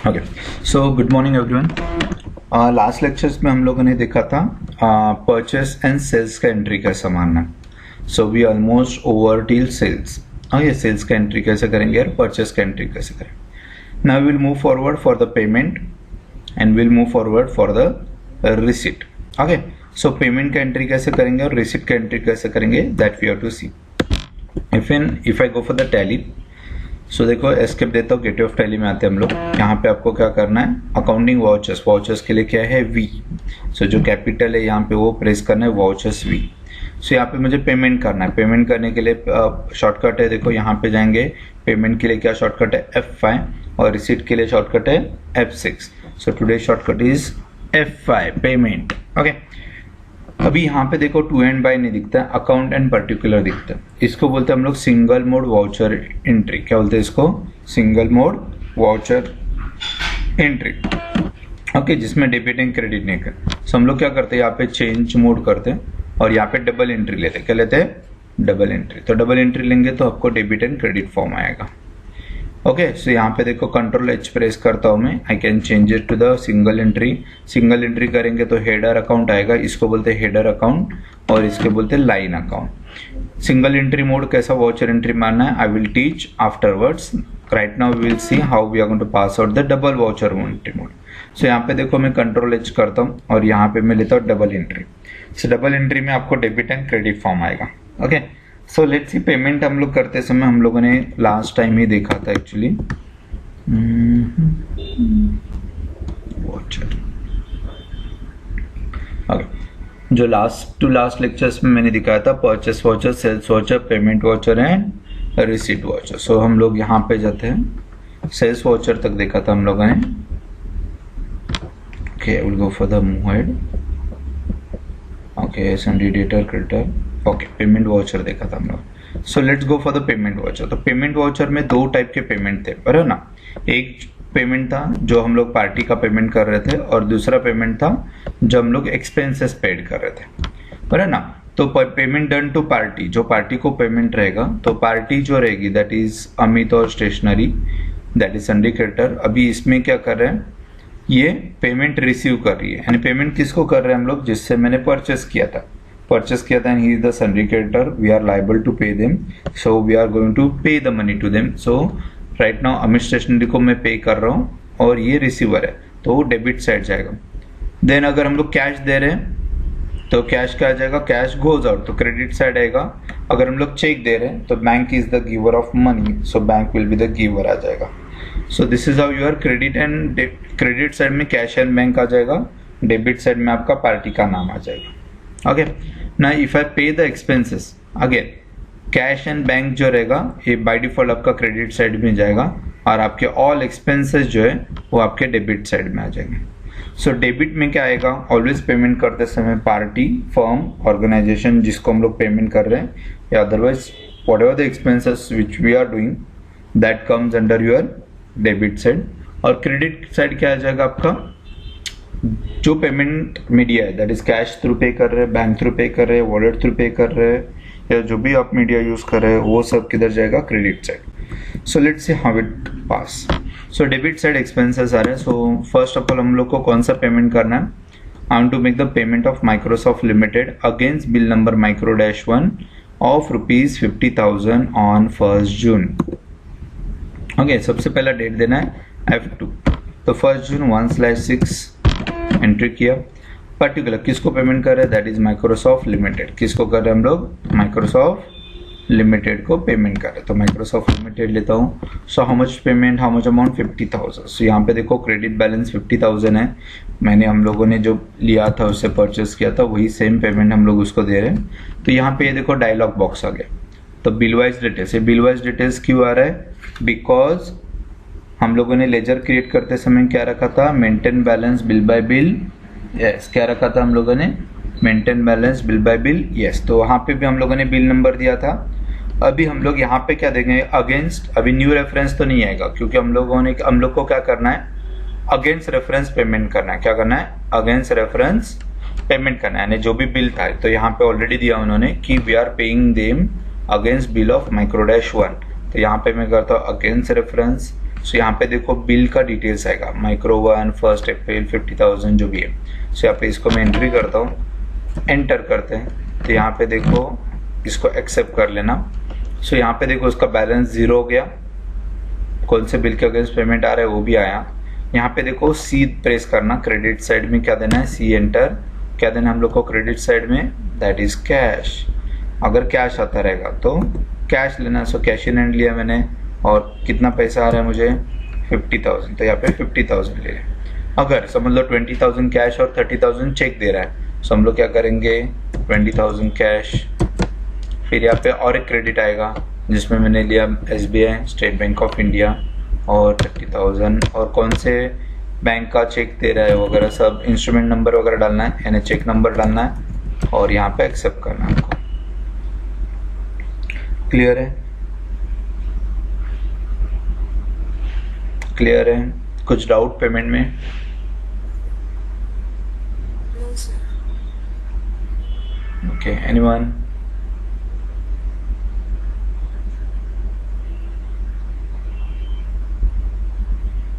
Okay, so good morning everyone. Last lectures में हम लोगों ने देखा था परचेस एंड सेल्स का एंट्री कैसे मारना। So we almost over till sales. Okay, sales का एंट्री कैसे करेंगे और परचेस का एंट्री कैसे करेंगे। Now will move forward for the payment and will move forward for the receipt. Okay, so payment का एंट्री कैसे करेंगे और रिसिट का एंट्री कैसे करेंगे, that we have to C. If I go for the tally, so देखो escape देता हूँ, गेटवे ऑफ टैली में आते हैं हम लोग। यहाँ पे आपको क्या करना है, अकाउंटिंग वाउचर्स, वाउचर्स के लिए क्या है वी। सो जो कैपिटल है यहाँ पे वो प्रेस करना है वाउचर्स वी। सो यहाँ पे मुझे पेमेंट करना है। पेमेंट करने के लिए शॉर्टकट है, देखो यहाँ पे जाएंगे। पेमेंट के लिए क्या शॉर्टकट है, F5 और रिसीट के लिए शॉर्टकट है F6। So today shortcut is F5 payment. Okay, अभी यहाँ पे देखो टू एंड बाय नहीं दिखता है, अकाउंट एंड पर्टिकुलर दिखता है। इसको बोलते हैं हम लोग सिंगल मोड वाउचर एंट्री। क्या बोलते हैं इसको, single mode voucher entry. Okay, जिसमें डेबिट एंड क्रेडिट नहीं कर। सो हम लोग क्या करते हैं, यहाँ पे चेंज मोड करते हैं और यहाँ पे डबल एंट्री लेते हैं। क्या लेते हैं, डबल एंट्री। तो डबल एंट्री लेंगे तो आपको डेबिट एंड क्रेडिट फॉर्म आएगा। ओके, सो यहाँ पे देखो कंट्रोल H प्रेस करता हूँ मैं, I can change it to the single entry. Single entry करेंगे तो हेडर अकाउंट आएगा, इसको बोलते हैं हेडर अकाउंट और इसके बोलते हैं line account. Single entry mode कैसा वाउचर एंट्री मारना है, I will teach afterwards. Right now we will see how we are going to pass out the double voucher entry mode. So यहाँ पे देखो मैं कंट्रोल H करता हूँ और यहाँ पे मैं लेता हूँ डबल एंट्री। सो डबल एंट्री में आपको डेबिट एंड क्रेडिट फॉर्म आएगा। Okay, so let's C payment हम लोग करते समय हम लोगों ने लास्ट टाइम ही देखा था एक्चुअली। ओके, जो लास्ट टू लास्ट लेक्चर्स में मैंने दिखाया था purchase voucher, sales voucher, payment voucher and receipt voucher. So हम लोग यहाँ पे जाते हैं, सेल्स वाउचर तक देखा था हम लोगों ने। Okay, I will go for the move head. Okay, SMD debtor creditor. Okay, payment voucher देखा था हम लोग। So let's go for the payment voucher. तो पेमेंट वाउचर में दो टाइप के पेमेंट थे, बराबर ना। एक पेमेंट था जो हम लोग पार्टी का पेमेंट कर रहे थे और दूसरा पेमेंट था जो हम लोग एक्सपेंसेस पेड कर रहे थे, बराबर ना। तो पेमेंट डन टू पार्टी, जो पार्टी को पेमेंट रहेगा, तो पार्टी जो रहेगी दैट इज अमित और stationery, that is sundry creditor. अभी इसमें क्या कर रहे हैं, ये पेमेंट रिसीव कर रही है, यानी पेमेंट किसको कर रहे हैं हम लोग, जिससे मैंने परचेस किया था and he is the sundry creditor. We are liable to pay them, so we are going to pay the money to them. So right now Amit stationery को मैं पे कर रहा हूँ और ये रिसीवर है, तो वो डेबिट साइड जाएगा। देन अगर हम लोग कैश दे रहे हैं तो कैश क्या आ जाएगा, कैश गोज आउट, तो क्रेडिट साइड आएगा। अगर हम लोग चेक दे रहे हैं तो bank is the giver of money, so bank will be the giver आ जाएगा। So this is how your credit and credit side में कैश एंड बैंक आ जाएगा, डेबिट साइड में आपका पार्टी का नाम आ जाएगा। ओके, ना इफ आई पे the expenses, again cash and bank जो रहेगा ये बाय डिफॉल्ट आपका क्रेडिट साइड में जाएगा और आपके ऑल एक्सपेंसेस जो है वो आपके डेबिट साइड में आ जाएंगे। सो डेबिट में क्या आएगा, ऑलवेज पेमेंट करते समय पार्टी, फर्म, ऑर्गेनाइजेशन जिसको हम लोग पेमेंट कर रहे हैं, या otherwise whatever the expenses which we are doing that comes under your debit side. और क्रेडिट साइड क्या आ जाएगा आपका, जो पेमेंट मीडिया है दैट इज कैश थ्रू पे कर रहे हैं, बैंक थ्रू पे कर रहे हैं, वॉलेट थ्रू पे कर रहे हैं, या जो भी आप मीडिया यूज कर रहे हैं वो सब किधर जाएगा, credit side. So let's see how it pass. So debit side expenses आ रहे हैं। सो फर्स्ट ऑफ ऑल हम लोग को कौन सा पेमेंट करना है, I want to make the payment of Microsoft limited against bill number micro one of ₹50,000 on 1 June. Okay, सबसे पहला डेट देना है F2, तो 1 जून 1/6 एंट्री किया। पर्टिकुलर किसको पेमेंट कर रहे हैं, दैट इज माइक्रोसॉफ्ट लिमिटेड। किसको कर रहे हैं हम लोग, माइक्रोसॉफ्ट लिमिटेड को पेमेंट कर रहे हैं, तो माइक्रोसॉफ्ट लिमिटेड लेता हूँ। So how much payment, how much amount, 50,000। सो यहाँ पे देखो क्रेडिट बैलेंस 50,000 है, मैंने हम लोगों ने जो लिया था उससे परचेस किया था वही सेम पेमेंट हम लोग उसको दे रहे हैं। तो यहाँ पे ये देखो डायलॉग बॉक्स आ गया, तो बिल वाइज डिटेल्स। ये बिल वाइज डिटेल्स क्यों आ रहा है, बिकॉज हम लोगों ने लेजर क्रिएट करते समय क्या रखा था, maintain balance bill bye bill. Yes, क्या रखा था हम लोगों ने, maintain balance bill bye bill. Yes, तो वहाँ पे भी हम लोगों ने बिल नंबर दिया था। अभी हम लोग यहाँ पे क्या देंगे, अगेंस्ट। अभी न्यू रेफरेंस तो नहीं आएगा क्योंकि हम लोग को क्या करना है, अगेंस्ट रेफरेंस पेमेंट करना है। क्या करना है, अगेंस्ट रेफरेंस पेमेंट करना है, यानी जो भी बिल था। तो यहाँ पे ऑलरेडी दिया उन्होंने कि we are paying them against bill of micro one. तो यहाँ पे मैं करता हूँ अगेंस्ट रेफरेंस सो यहाँ पे देखो बिल का डिटेल्स आएगा, माइक्रो 1 1 अप्रैल 50,000 जो भी है। सो यहाँ पे इसको मैं एंट्री करता हूँ, एंटर करते हैं। तो यहाँ पे देखो इसको एक्सेप्ट कर लेना। सो यहाँ पे देखो उसका बैलेंस 0 हो गया, कौन से बिल के अगेंस्ट पेमेंट आ रहा है वो भी आया। यहाँ पे देखो सी प्रेस करना, क्रेडिट साइड में क्या देना है, सी एंटर। क्या देना है हम लोग को क्रेडिट साइड में, दैट इज कैश। अगर कैश आता रहेगा तो कैश लेना। सो कैश इन हैंड लिया मैंने, और कितना पैसा आ रहा है मुझे 50,000, तो यहाँ पे 50,000 ले लें। अगर समझ लो 20,000 कैश और 30,000 चेक दे रहा है, तो हम लोग क्या करेंगे 20,000 कैश। फिर यहाँ पे और एक क्रेडिट आएगा जिसमें मैंने लिया SBI state bank of India और 30,000, और कौन से बैंक का चेक दे रहा है वगैरह सब, इंस्ट्रूमेंट नंबर वगैरह डालना है, यानी चेक नंबर डालना है और यहाँ पे एक्सेप्ट करना है आपको। क्लियर है? क्लियर है? कुछ डाउट पेमेंट में? Okay, anyone?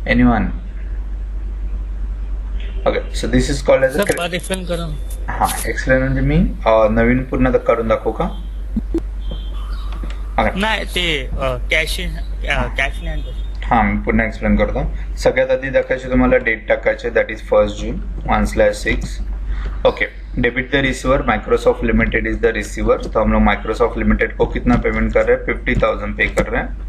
Anyone? Okay, so this is called as sir explain करा. हाँ, एक्सप्लेन म्हणजे मी नवीन पूर्ण करून दाखवू का? नाही ते कॅश नाही. हाँ, मी पुन्हा एक्सप्लेन करतो. सगळ्यात आधी दाखवायचे तुम्हाला डेट टाकायचे, दॅट इज 1 जून 1/6. Okay, debit the receiver, Microsoft limited is the receiver. तो हम लोग माइक्रोसॉफ्ट लिमिटेड को कितना पेमेंट कर रहे हैं, 50,000 पे कर रहे हैं.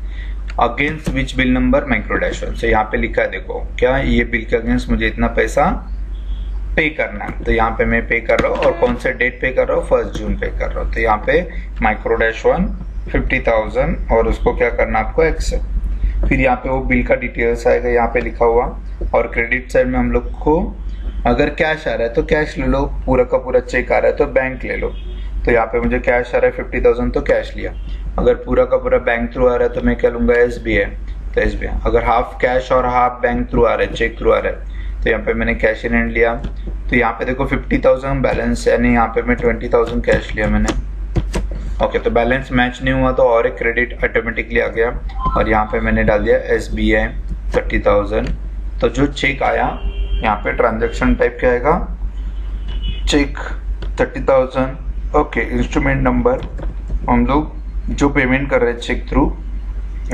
Against which bill number, micro dash 1. तो यहाँ पे लिखा है देखो, क्या ये बिल के अगेंस्ट मुझे इतना पैसा पे करना है. तो यहाँ पे मैं पे कर रहा हूँ, और कौन से डेट पे कर रहा हूँ, 1 जून पे कर रहा हूँ. तो यहाँ पे माइक्रो डैश 1 50,000, और उसको क्या करना आपको, एक्सेप्ट. फिर यहाँ पे वो बिल का डिटेल्स आएगा यहाँ पे लिखा हुआ, और क्रेडिट साइड में हम लोग को अगर कैश आ रहा है तो कैश ले लो, पूरा का पूरा चेक आ रहा है तो बैंक ले लो. तो यहाँ पे मुझे कैश आ रहा है 50,000 तो कैश लिया. अगर पूरा का पूरा बैंक थ्रू आ रहा है तो मैं क्या लूंगा, SBI. तो SBI. अगर हाफ कैश और हाफ बैंक थ्रू आ रहा है, चेक थ्रू आ रहा है, तो यहाँ पे मैंने कैश इन हैंड लिया. तो यहाँ पे देखो 50,000 बैलेंस, यानी यहाँ पे मैं 20,000 कैश लिया मैंने. ओके, तो बैलेंस मैच नहीं हुआ तो और एक क्रेडिट ऑटोमेटिकली आ गया, और यहाँ पे मैंने डाल दिया SBI 30,000. तो जो चेक आया यहाँ पे ट्रांजैक्शन टाइप क्या आएगा, चेक 30,000. ओके, इंस्ट्रूमेंट नंबर, हम लोग जो पेमेंट कर रहे हैं चेक थ्रू.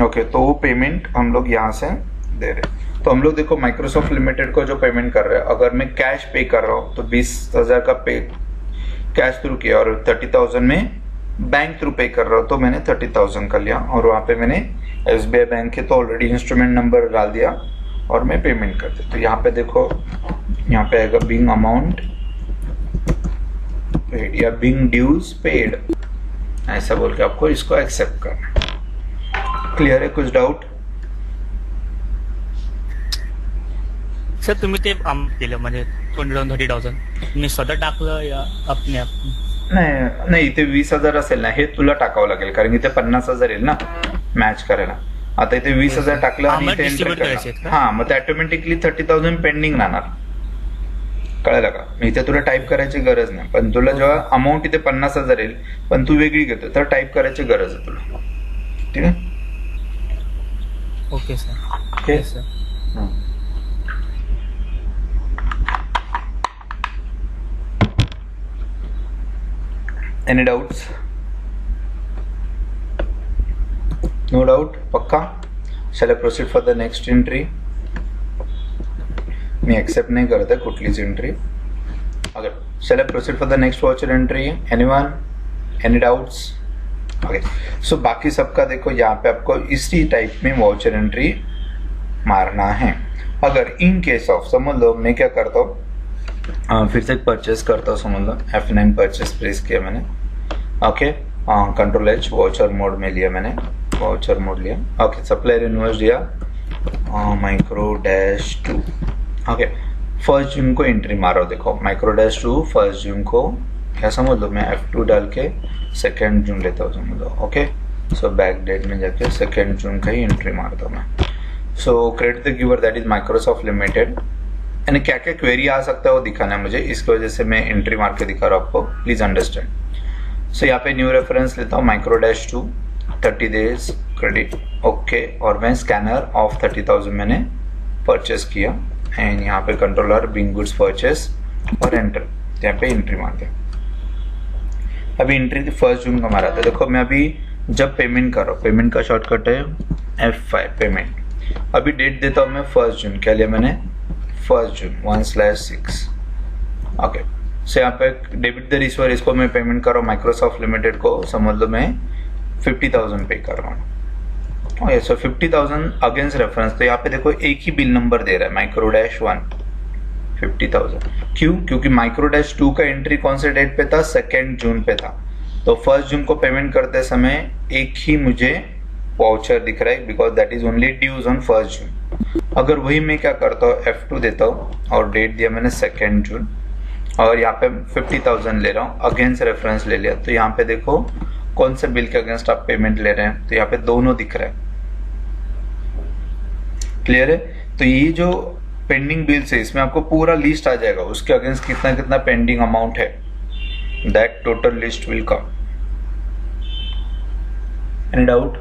ओके, तो वो पेमेंट हम लोग यहाँ से दे रहे. तो हम लोग देखो माइक्रोसॉफ्ट लिमिटेड को जो पेमेंट कर रहे हैं, अगर मैं कैश पे कर रहा हूँ तो 20,000 का पे कैश थ्रू किया, और 30,000 में बैंक थ्रू पे कर रहा हूँ तो मैंने 30,000 कर लिया, और वहां पे मैंने SBI बैंक के तो ऑलरेडी इंस्ट्रूमेंट नंबर डाल दिया और मैं पेमेंट कर दिया. तो यहाँ पे देखो, यहाँ पे आएगा बिंग अमाउंट पेड या बिंग ड्यूज पेड, ऐसा बोल के आपको इसको एक्सेप्ट करना. क्लियर है? कुछ डाउट? सर तुम्ही ते केलं म्हणजे 20,000-30,000 मी स्वतः टाकलं या आपने आप? नाही नाही, इथे 20,000 असेल ना, हे तुला टाकावं लागेल, कारण इथे 50,000 येईल ना मॅच करायला. आता इथे 20,000 टाकलं आणि इथे एंटर केलं, हा, मग ते ऑटोमॅटिकली 30,000 पेंडिंग राहणार. कळलं का? इथे तुला टाईप करायची गरज नाही, पण तुला जेव्हा अमाऊंट इथे 50,000 येईल पण तू वेगळी घेतो तर टाईप करायची गरज आहे तुला. ठीक आहे? Okay sir. Okay sir. Any doubts? No doubt? पक्का? Shall I proceed for the next entry? Me accept नहीं करते कुठलीच entry. Okay. Shall I proceed for the next voucher entry? Anyone? Any doubts? Okay. So बाकी सबका देखो, यहाँ पे आपको इसी टाइप में voucher entry मारना है. अगर in case of, समझ लो मैं क्या करता हूँ, फिर से परचेस करता हूँ, समझ लो F9 परचेस प्रेस किया मैंने. Okay, control H voucher mode में लिया मैंने, वाउचर मोड लिया. ओके, सप्लायर इनवॉइस दिया, माइक्रो डैश 2. ओके, 1 जून को एंट्री मारो. देखो माइक्रो डैश 2 1 जून को, क्या समझ लो, मैं F2 डाल के 2 जून लेता हूँ, समझ लो. ओके, सो बैक डेट में जाके 2 जून का ही एंट्री मारता हूँ मैं. सो credit the giver, that is Microsoft limited. यानी क्या क्या क्वेरी आ सकता है वो दिखाना है मुझे, इसकी वजह से मैं एंट्री मार के दिखा रहा हूँ आपको, प्लीज अंडरस्टैंड. सो यहाँ पे न्यू रेफरेंस लेता हूँ, micro dash 2 30 days credit okay, और मैं स्कैनर ऑफ 30,000 मैंने परचेस किया एंड यहाँ पे कंट्रोलर बिंग गुड्स परचेस और एंटर, यहाँ पे एंट्री मार दिया। अभी एंट्री 1 जून का मारा था। देखो मैं अभी जब पेमेंट कर रहा हूँ, पेमेंट का शॉर्टकट है F5 पेमेंट। अभी डेट देता हूँ मैं 1 जून, क्या लिया मैंने 1 जून 1/6। ओके, सो यहाँ पे डेबिट द रिसीवर, इसको मैं पेमेंट कर रहा हूँ माइक्रोसॉफ्ट लिमिटेड को, समझ लो मैं 50,000 पे कर रहा हूँ। ओके, सो 50,000 अगेंस्ट रेफरेंस। तो यहाँ पे देखो एक ही बिल नंबर दे रहा है, माइक्रो-1 50,000। क्यों? क्योंकि माइक्रो-2 का एंट्री कौन से डेट पे था, 2 जून पे था। तो 1 जून को पेमेंट करते समय एक ही मुझे वाउचर दिख रहा है, because that is only dues on 1 June. अगर वही मैं क्या करता हूँ, F2 देता हूँ और डेट दिया मैंने 2 जून, और यहाँ पे 50,000 ले रहा हूँ, अगेंस्ट रेफरेंस ले लिया। तो यहाँ पे देखो कौन से बिल के अगेंस्ट आप पेमेंट ले रहे हैं, तो यहाँ पे दोनों दिख रहे हैं। क्लियर है? तो ये जो पेंडिंग बिल्स है इसमें आपको पूरा लिस्ट आ जाएगा, उसके अगेंस्ट कितना कितना पेंडिंग अमाउंट है, that total list will come. Any doubt?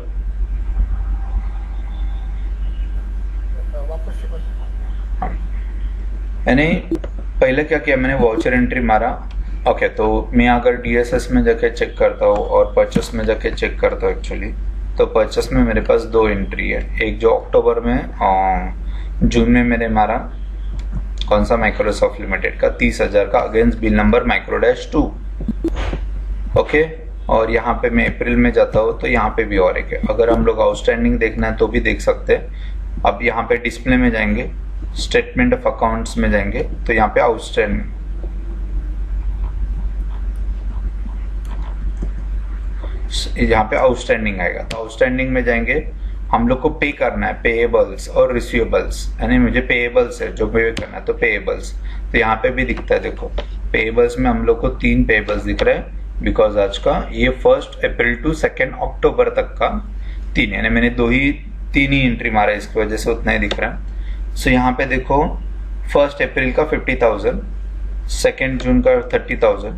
यानी पहले क्या किया मैंने, वाउचर एंट्री मारा। ओके, तो मैं अगर DSS में जाके चेक करता हूँ और परचेस में जाके चेक करता हूँ एक्चुअली, तो परचेस में मेरे पास 2 एंट्री है। एक जो अक्टूबर में जून में मैंने मारा, कौन सा, माइक्रोसॉफ्ट लिमिटेड का 30,000 का अगेंस्ट बिल नंबर माइक्रो-2। ओके, और यहाँ पे मैं अप्रैल में जाता हूँ तो यहाँ पे भी और एक है। अगर हम लोग आउटस्टैंडिंग देखना है तो भी देख सकते हैं। अब यहाँ पे डिस्प्ले में जाएंगे, स्टेटमेंट ऑफ अकाउंट्स में जाएंगे, तो यहाँ पे आउटस्टैंडिंग, यहाँ पे आउटस्टैंडिंग आएगा। तो आउटस्टैंडिंग में जाएंगे, हम लोग को पे करना है पेएबल्स और रिसीवेबल्स, यानी मुझे पेएबल्स है जो पे करना है, तो पेएबल्स तो यहाँ पे भी दिखता है। देखो पेएबल्स में हम लोग को 3 पेएबल्स दिख रहे हैं, बिकॉज आज का ये 1 अप्रैल टू 2 अक्टूबर तक का 3, यानी मैंने 3 ही एंट्री मारा, इसकी वजह से उतना ही दिख रहा है। सो यहाँ पे देखो 1 अप्रैल का 50,000, 2 जून का 30,000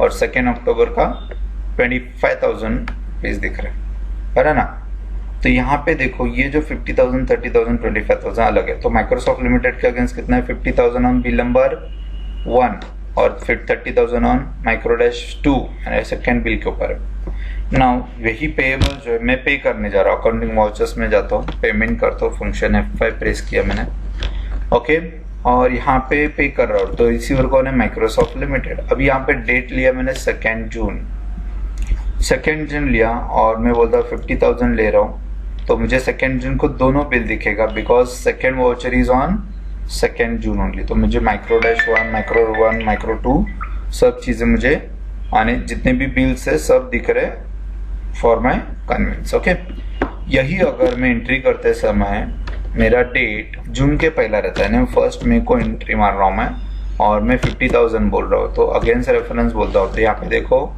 और 2 अक्टूबर का 25,000 पेज दिख रहे है ना। तो यहाँ पे देखो ये जो 50,000, 30,000, 25,000 अलग है। तो माइक्रोसॉफ्ट लिमिटेड के अगेंस्ट कितना है, 50,000 ऑन बिल नंबर 1 और फिर 30,000 ऑन माइक्रो-2 यानी सेकेंड बिल के ऊपर है। नाउ वही पेएबल जो है मैं पे करने जा रहा हूँ, अकाउंटिंग वाउचर्स में जाता हूँ, पेमेंट करता हूँ, फंक्शन F5 प्रेस किया मैंने। ओके, और यहाँ पे कर रहा हूँ, तो रिसीवर कौन है, माइक्रोसॉफ्ट लिमिटेड। अभी यहाँ पे डेट लिया मैंने 2 जून, 2 जून लिया और मैं बोलता हूँ 50,000 ले रहा हूँ, तो मुझे 2 जून को दोनों बिल दिखेगा, because second voucher is on 2 June only. तो मुझे माइक्रो-1, माइक्रो-1, माइक्रो-2 सब चीजें मुझे आने, जितने भी बिल्स है सब दिख रहे फॉर माई कन्वीनियंस। ओके, यही अगर मैं एंट्री करते समय मेरा डेट जून के पहला रहता है ना, 1 मई को एंट्री मार रहा हूँ मैं और मैं 50,000 बोल रहा हूँ, तो अगेंस्ट रेफरेंस बोलता हूँ, तो यहाँ पे देखो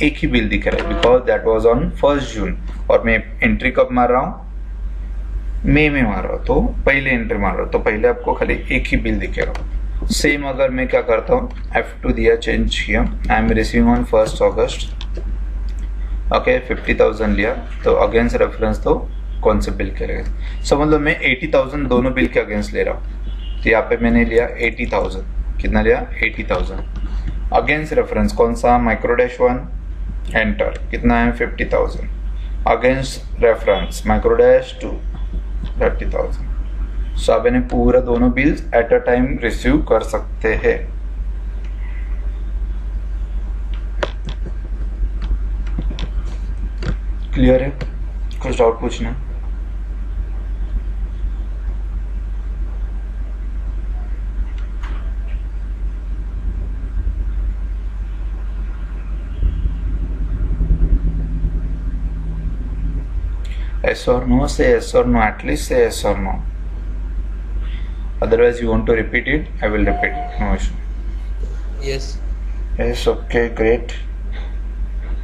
एक ही बिल दिख रहा है, बिकॉज दैट वाज ऑन 1 जून और मैं एंट्री कब मार रहा हूँ, मई में मार रहा हूँ, तो पहले एंट्री मार रहा हूँ, तो पहले आपको खाली एक ही बिल दिखेगा। सेम अगर मैं क्या करता हूँ, F2 दिया, चेंज किया, I am receiving on 1 August. Okay, 50,000 लिया, तो अगेंस्ट रेफरेंस तो कौन से बिल के लिए, समझ लो मैं 80,000 दोनों बिल के अगेंस्ट ले रहा हूँ। तो यहाँ पे मैंने लिया 80,000, कितना लिया 80,000, अगेंस्ट रेफरेंस कौन सा, माइक्रो-1, एंटर, कितना है 50,000, अगेंस्ट रेफरेंस माइक्रो-2 30,000। सो अब इन्हें पूरा दोनों bills at a time receive कर सकते हैं। क्लियर है? कुछ डाउट पूछना? Yes or no, say yes or no, at least say yes or no. Otherwise you want to repeat it, I will repeat it, no issue. Yes. Yes, okay, great.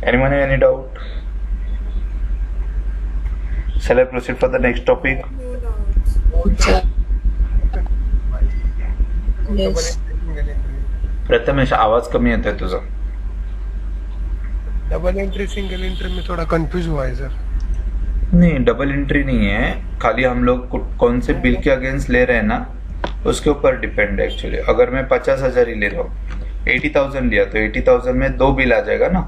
Anyone have any doubt? Shall I proceed for the next topic? Yes. Prathamesh, आवाज कमी येतोय तुझा. Double entry single entry में थोड़ा confuse हुआ है sir. नहीं, double entry नहीं है, खाली हम लोग कौन से बिल के अगेंस्ट ले रहे हैं ना उसके ऊपर डिपेंड है एक्चुअली। अगर मैं 50,000 ही ले रहा हूँ, 80,000 लिया तो 80,000 में 2 बिल आ जाएगा ना,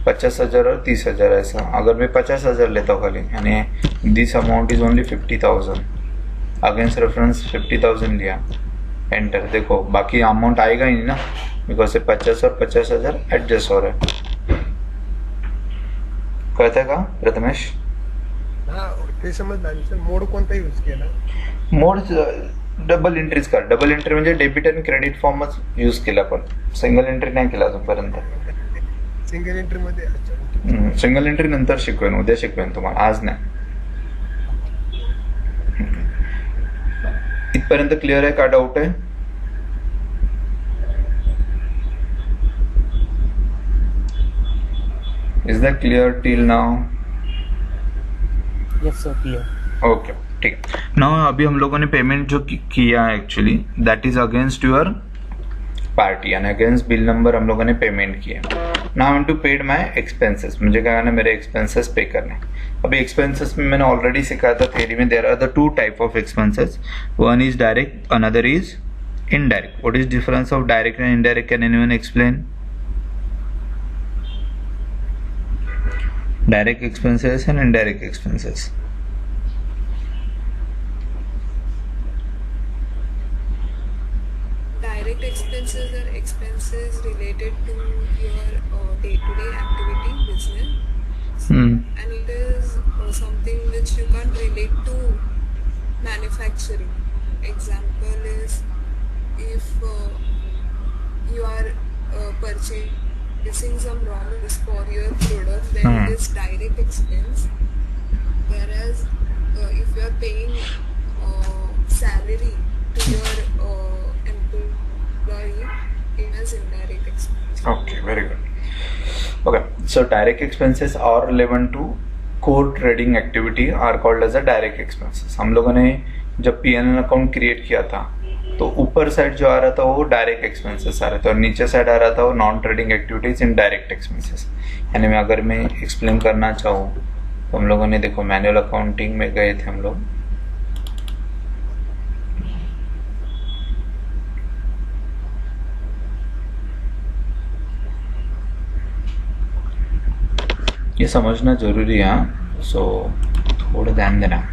50,000 और 30,000 ऐसा। अगर मैं 50,000 लेता हूँ खाली, यानी this amount is only 50,000, against reference 50,000 लिया, एंटर। देखो बाकी अमाउंट आएगा ही नहीं ना, बिकॉज से 50 और 50,000 एडजस्ट हो रहा है। कळतंय का प्रथमेश? हा ते समजलं सर. मोड कोणता यूज केला? मोड डबल एंट्रीज का. डबल एंट्री म्हणजे डेबिट आणि क्रेडिट फॉर्मच यूज केला, पण सिंगल एंट्री नाही केला अजूनपर्यंत. सिंगल एंट्री मध्ये? अच्छा. सिंगल एंट्री नंतर शिकवेन, उद्या शिकवेन तुम्हाला, आज नाही. इथपर्यंत क्लिअर आहे का? डाऊट आहे? Is that clear till now? Yes sir, clear. Okay, ठीक है. नाउ अभी हम लोगों ने पेमेंट जो किया है actually that is against your party, यानी अगेंस्ट बिल नंबर हम लोगों ने पेमेंट किया. Now I to paid my expenses, मुझे क्या करना है, मेरे एक्सपेंसेस पे करने. अभी एक्सपेंसेस में मैंने ऑलरेडी सिखाया था थ्योरी में, there are the 2 type of expenses. One is direct, another is indirect. What is difference of direct and indirect? Can anyone explain? Direct expenses and indirect expenses. Direct expenses are expenses related to your day-to-day activity, business, and it is something which you can't relate to manufacturing. Example is if you are purchasing some raw materials for your product, then it is direct expense. Whereas if you are paying salary to your employee, it is indirect expense. Okay, very good. Okay, so direct expenses are relevant to core trading activity are called as a direct expenses. हम लोगों ने जब P&L account create किया था तो ऊपर side जो आ रहा था वो डायरेक्ट एक्सपेंसेस आ रहे थे और नीचे साइड आ रहा था वो non trading activities in direct expenses. यानी मैं अगर मैं एक्सप्लेन करना चाहूँ तो हम लोगों ने देखो मैनुअल अकाउंटिंग में गए थे हम लोग. ये समझना जरूरी है, सो थोड़ा ध्यान देना.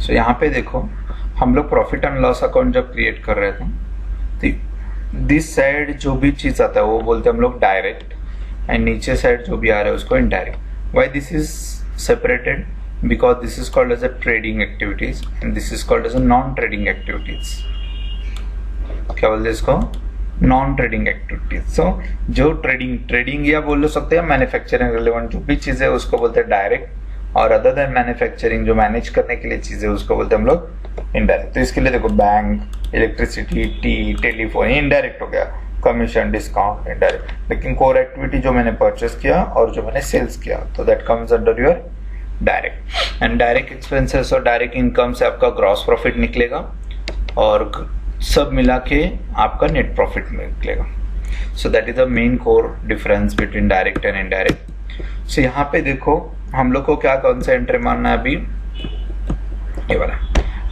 सो यहाँ पे देखो हम लोग प्रॉफिट एंड लॉस अकाउंट जब क्रिएट कर रहे थे तो दिस साइड जो भी चीज आता है वो बोलते हैं हम लोग डायरेक्ट, एंड नीचे साइड जो भी आ रहा है उसको indirect. Why this is separated? Because this is called as a trading activities and this is called as a non trading activities. क्या बोलते हैं इसको? Non trading activities. सो जो ट्रेडिंग या बोल सकते हैं मैन्युफैक्चरिंग रिलेवेंट जो भी चीज है उसको बोलते हैं डायरेक्ट, और अदर देन मैन्युफैक्चरिंग जो मैनेज करने के लिए चीजें उसको बोलते हैं हम लोग इनडायरेक्ट. तो इसके लिए देखो bank, electricity, T, telephone indirect हो गया, कमीशन, डिस्काउंट इनडायरेक्ट. लेकिन कोर एक्टिविटी जो मैंने परचेस किया और जो मैंने सेल्स किया तो that comes under your direct. And direct expenses और डायरेक्ट इनकम से आपका ग्रॉस प्रॉफिट निकलेगा और सब मिला के आपका नेट प्रॉफिट निकलेगा. So that is the main core difference between direct and indirect. So यहाँ पे देखो हम लोग को क्या कौन सा एंट्री मानना है अभी, ये वाला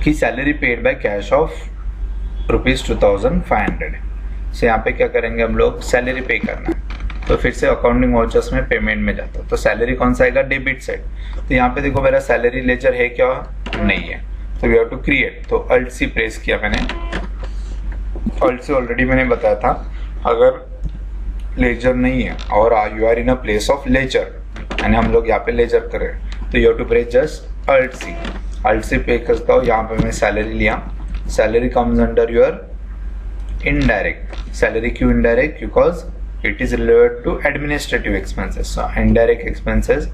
कि salary paid by cash of ₹2,500. सो यहाँ पे क्या करेंगे हम लोग, सैलरी पे करना है तो फिर से अकाउंटिंग वाउचर्स में पेमेंट में जाता है तो सैलरी कौन सा आएगा, डेबिट साइड. तो यहाँ पे देखो मेरा सैलरी लेजर है क्या, नहीं है, तो वी हैव टू क्रिएट. तो अल्ट सी प्रेस किया मैंने. अल्ट से ऑलरेडी मैंने बताया था अगर लेजर नहीं है और you are in a place of ledger यानी हम लोग यहाँ पे लेजर कर रहे हैं तो you have to press just alt C. Alt C पे करता हूँ, यहाँ पे मैं सैलरी लिया. Salary comes under your indirect. Salary क्यों indirect? Because it is related to administrative expenses. So indirect expenses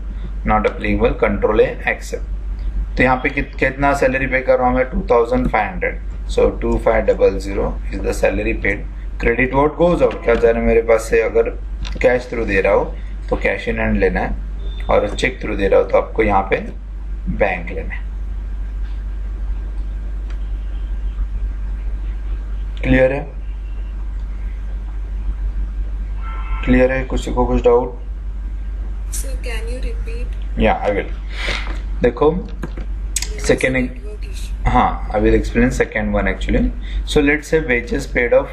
not applicable, control A accept. तो यहाँ पे कितना सैलरी पे कर रहा हूँ मैं, 2,500. सो 2,500 is the salary paid. Credit vote goes out, क्या जा रहा है मेरे पास से, अगर कैश थ्रू दे रहा हो तो कैश इन हैंड लेना है और चेक थ्रू दे रहा हो तो आपको यहाँ पे बैंक लेना है. क्लियर है? क्लियर है? किसी को कुछ doubt? Sir, can you repeat? या आई विल. देखो There was a second, network issue. हाँ I will explain second one actually. So let's say wages paid of,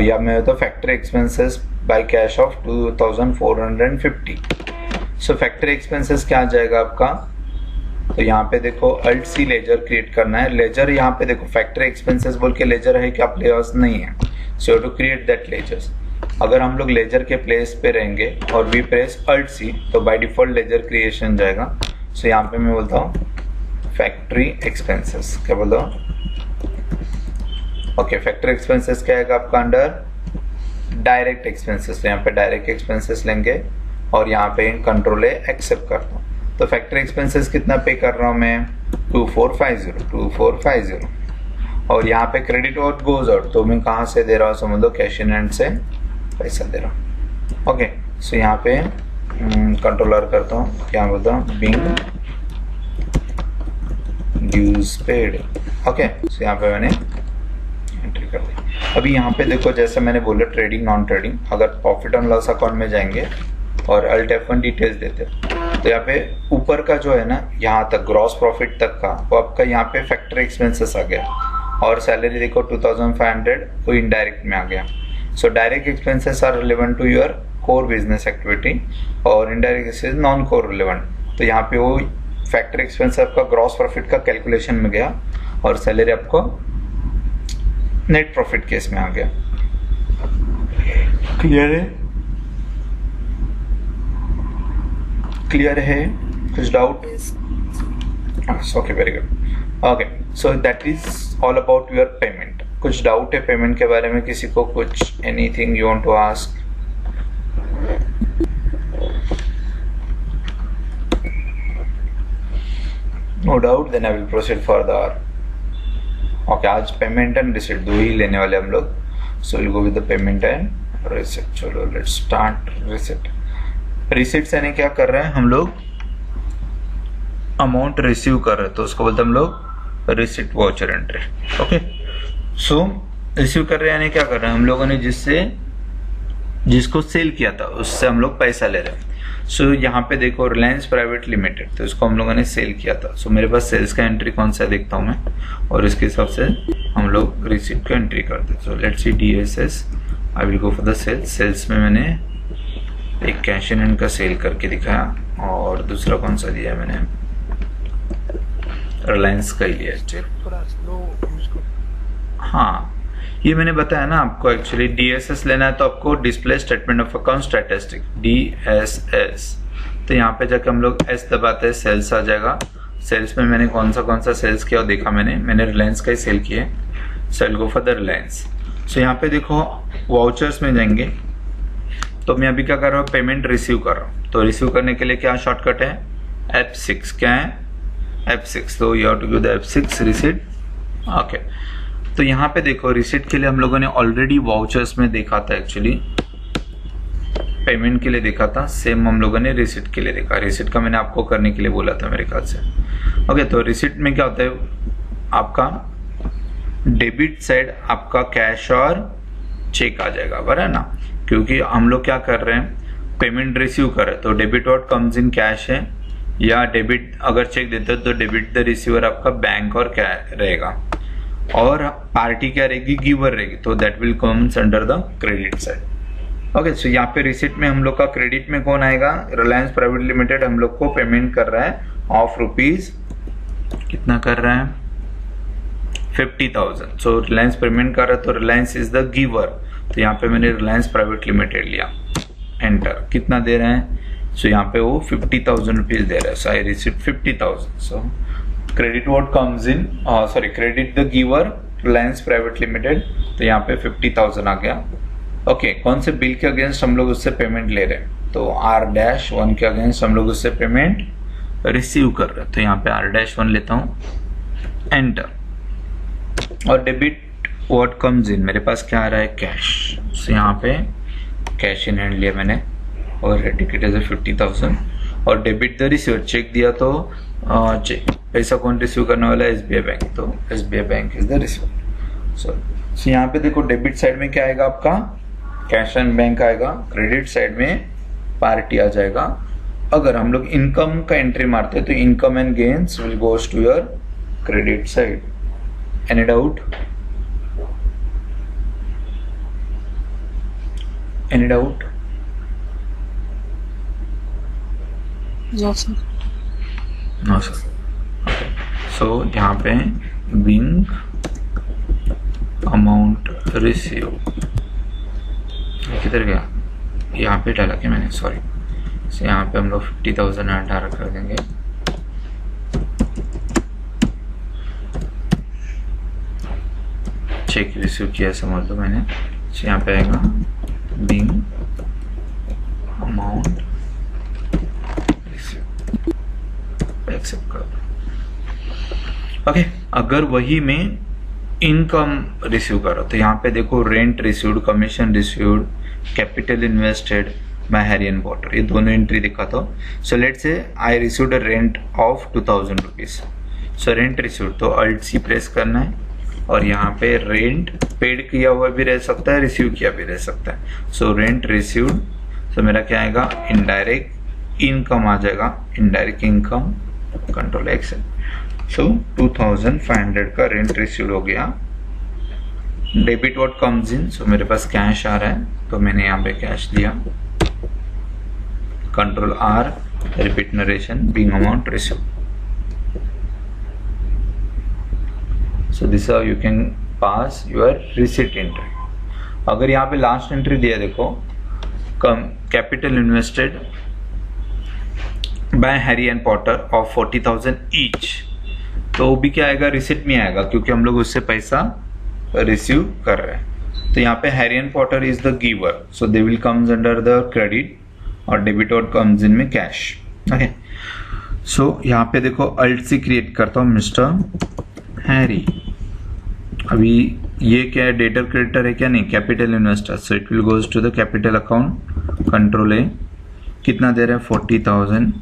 या मैं तो factory expenses by cash of 2450. So factory expenses क्या आ जाएगा आपका? तो यहाँ पे देखो अल्ट सी लेजर क्रिएट करना है. लेजर यहाँ पे देखो फैक्ट्री एक्सपेंसेस बोल के लेजर है कि आप प्लेस नहीं है. सो टू क्रिएट दैट लेजर्स, अगर हम लोग लेजर के प्लेस पे रहेंगे और वी प्रेस अल्ट सी तो बाय डिफॉल्ट लेजर क्रिएशन जाएगा. सो यहाँ पे मैं बोलता हूँ फैक्ट्री एक्सपेंसेस. क्या बोलता हूँ? ओके, फैक्ट्री एक्सपेंसेस क्या आएगा आपका अंडर डायरेक्ट एक्सपेंसेस. तो यहाँ पे डायरेक्ट एक्सपेंसेस लेंगे और यहाँ पे कंट्रोल ए एक्सेप्ट करता हूँ. तो फैक्ट्री एक्सपेंसेस कितना पे कर रहा हूँ मैं? 2450. और यहाँ पे क्रेडिट और गोज आउट, तो मैं कहाँ से दे रहा हूँ? समझ लो कैश इन हैंड से पैसा दे रहा हूँ. ओके, सो यहाँ पे कंट्रोलर करता हूँ, क्या बोलता हूँ? Being dues paid. Okay, so यहाँ पे मैंने एंट्री कर दी. अभी यहाँ पे देखो जैसे मैंने बोला ट्रेडिंग नॉन ट्रेडिंग, अगर प्रॉफिट एंड लॉस अकाउंट में जाएंगे और अल्ट F1 डिटेल्स देते तो यहाँ पे ऊपर का जो है ना, यहाँ तक ग्रॉस प्रॉफिट तक का, वो आपका यहाँ पे फैक्ट्री एक्सपेंसेस आ गया. और सैलरी देखो 2500 वो इनडायरेक्ट में आ गया. So direct expenses are relevant to your core business activity और indirect expenses non core relevant. तो यहाँ पे वो फैक्ट्री एक्सपेंस आपका ग्रॉस प्रॉफिट का कैलकुलेशन में गया और सैलरी आपको नेट प्रॉफिट केस में आ गया. क्लियर है? क्लियर है? कुछ doubt? Yes. Okay, very good. Okay, so that is all about your payment. कुछ डाउट है पेमेंट के बारे में किसी को? कुछ anything you want to ask? No doubt, then I will proceed further. Okay, आज पेमेंट एंड रिसिट दो ही लेने वाले हम लोग. So will go with the payment and receipt. चलो लेट्स स्टार्ट रिसिट. रिसिट्स यानी क्या कर रहे हैं हम लोग? अमाउंट रिसीव कर रहे हैं तो उसको बोलते हैं हम लोग रिसिट वाउचर एंट्री. ओके, सो रिसीव कर रहे हैं यानी क्या कर रहे हैं? हम लोगों ने जिसको सेल किया था उससे हम लोग पैसा ले रहे हैं. सो यहाँ पे देखो रिलायंस प्राइवेट लिमिटेड, तो इसको हम लोगों ने सेल किया था. सो मेरे पास सेल्स का एंट्री कौन सा देखता हूँ मैं, और इसके हिसाब से हम लोग रिसिट का एंट्री करते हैं. So let's see DSS. I will go for the sales. Sales में मैंने एक कैश इन हैंड का सेल करके दिखाया और दूसरा कौन सा दिया मैंने? रिलायंस का ही लिया. थोड़ा स्लो यूज करो. हाँ, ये मैंने बताया ना आपको. एक्चुअली DSS लेना है तो आपको display statement of account statistic DSS. तो यहाँ पे जाके हम लोग S दबाते हैं, सेल्स आ जाएगा. सेल्स में मैंने कौन सा सेल्स किया और देखा मैंने रिलायंस का ही सेल किया. Sale go for the Reliance. So यहाँ पे देखो वाउचर्स में जाएंगे तो मैं अभी क्या कर रहा हूँ? पेमेंट रिसीव कर रहा हूँ. तो रिसीव करने के लिए क्या शॉर्टकट है? F6. क्या है? F6. तो you have to give the F6 receipt. Okay, तो यहाँ पे देखो रिसीट के लिए हम लोगों ने ऑलरेडी वाउचर्स में देखा था. एक्चुअली पेमेंट के लिए देखा था, सेम हम लोगों ने रिसीट के लिए देखा. रिसीट का मैंने आपको करने के लिए बोला था मेरे ख्याल से. ओके, तो रिसीट में क्या होता है? आपका डेबिट साइड आपका कैश और चेक आ जाएगा, बराबर है ना? क्योंकि हम लोग क्या कर रहे हैं? पेमेंट रिसीव कर रहे हैं तो debit what comes in cash है, या डेबिट अगर चेक देते हो तो डेबिट द रिसीवर आपका बैंक और क्या रहेगा, और पार्टी क्या रहेगी? गिवर रहेगी. तो that will comes under the credit side. Okay, so यहाँ पे रिसिट में हम लोग का क्रेडिट में कौन आएगा? रिलायंस प्राइवेट लिमिटेड हम लोग को पेमेंट कर रहा है ऑफ रुपीज, कितना कर रहा है? 50,000. सो रिलायंस पेमेंट कर रहा है तो रिलायंस इज द गिवर. तो यहाँ पे मैंने रिलायंस प्राइवेट लिमिटेड लिया, एंटर. कितना दे रहे हैं? सो यहाँ पे वो 50,000 रुपीज दे रहा है. So I receive 50,000. So credit what comes in, sorry credit the giver Reliance private limited. तो यहाँ पे 50,000 आ गया. ओके, कौन से बिल के अगेंस्ट हम लोग उससे पेमेंट ले रहे हैं? तो R-1 के अगेंस्ट हम लोग उससे पेमेंट रिसीव कर रहे हैं. तो यहाँ पे R-1 लेता हूँ, एंटर. और डेबिट व्हाट कम्स इन, मेरे पास क्या आ रहा है? कैश. सो यहाँ पे कैश इन हैंड लिया मैंने और टिकट इज 50,000. और डेबिट द रिसीवर, चेक दिया तो पैसा कौन रिसीव करने वाला है? SBI bank. तो SBI bank is the receiver. So यहाँ पे देखो डेबिट साइड में क्या आएगा आपका? कैश एंड बैंक आएगा, क्रेडिट साइड में पार्टी आ जाएगा। अगर हम लोग इनकम का एंट्री मारते हैं तो income and gains will goes to your credit side. Any doubt? Any doubt? No, sir. No sir. So यहाँ पे बिंग अमाउंट रिसीव किधर गया, यहाँ पे डाला कि मैंने, सॉरी। so, यहाँ पे हम लोग 50,000 18 कर देंगे। चेक रिसीव किया समझ लो मैंने। so, यहाँ पे आएगा बिंग अमाउंट रिसीव, एक्सेप्ट कर दो। ओके, अगर वही में इनकम रिसीव करो तो यहाँ पे देखो rent received, commission received, capital invested by Harry and Potter, ये दोनों एंट्री दिखाता हूँ। So let's say I received a rent of 2000 rupees. So rent received तो अल्ट सी प्रेस करना है और यहाँ पे रेंट पेड किया हुआ भी रह सकता है, रिसीव किया भी रह सकता है। सो रेंट रिसीव्ड, सो मेरा क्या आएगा, इनडायरेक्ट इनकम आ जाएगा, इनडायरेक्ट इनकम, कंट्रोल एक्स। सो 2500 का रेंट रिसीव हो गया। डेबिट व्हाट कम्स इन, सो मेरे पास कैश आ रहा है तो मैंने यहाँ पे कैश लिया। Control R, repeat narration, being amount receive. So this how you can pass your receipt entry. अगर यहाँ पे लास्ट एंट्री दिया देखो, capital invested by Harry and Potter of 40,000 each, तो भी क्या आएगा, रिसिप्ट में आएगा क्योंकि हम लोग उससे पैसा रिसीव कर रहे हैं। तो यहाँ पे Harry and Potter is the giver, so they will comes under the credit और डेबिट और कम्स इन में कैश। ओके, सो यहाँ पे देखो अल्ट सी क्रिएट करता हूँ, मिस्टर हैरी। अभी ये क्या है, डेटर क्रेडिटर है क्या, नहीं, capital investor, so it will goes to the capital account. Control A, कितना दे रहे हैं, 40,000।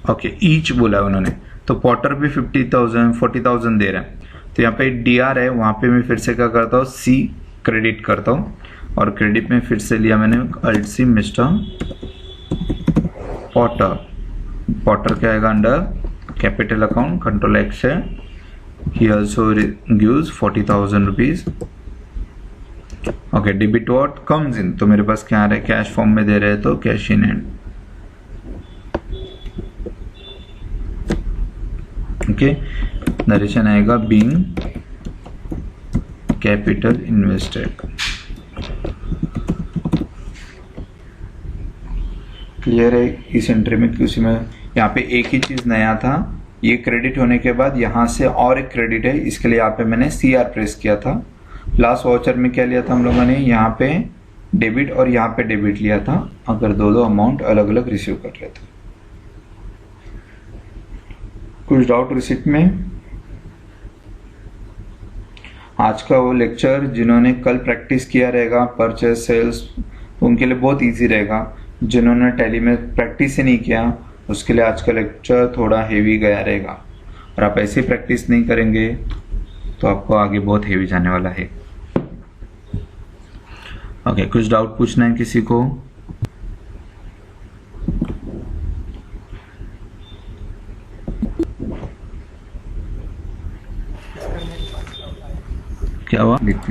ओके, ईच बोला है उन्होंने, तो पॉटर भी 50,000 40,000 दे रहे हैं। तो यहाँ पे डीआर है, वहां पे मैं फिर से क्या करता हूँ, सी क्रेडिट करता हूँ और क्रेडिट में फिर से लिया मैंने alt C, mister Potter. Potter क्या आएगा, under capital account, control X है। He also gives 40,000 rupees. Okay, debit what comes in, तो मेरे पास क्या आ रहा है, कैश फॉर्म में दे रहे हैं तो cash in hand. Okay, narration आएगा बिंग कैपिटल इन्वेस्टेड। क्लियर है इस एंट्री में, क्योंकि में यहाँ पे एक ही चीज नया था, ये क्रेडिट होने के बाद यहाँ से और एक क्रेडिट है, इसके लिए यहाँ पे मैंने CR प्रेस किया था। लास्ट वाउचर में क्या लिया था हम लोगों ने, यहाँ पे डेबिट और यहाँ पे डेबिट लिया था, अगर दो अमाउंट अलग अलग रिसीव कर रहे थे। कुछ डाउट रिसिप्ट में? आज का वो लेक्चर जिन्होंने कल प्रैक्टिस किया रहेगा परचेज सेल्स, उनके लिए बहुत इजी रहेगा। जिन्होंने टैली में प्रैक्टिस ही नहीं किया उसके लिए आज का लेक्चर थोड़ा हेवी गया रहेगा, और आप ऐसे प्रैक्टिस नहीं करेंगे तो आपको आगे बहुत हेवी जाने वाला है। ओके, कुछ डाउट पूछना है किसी को?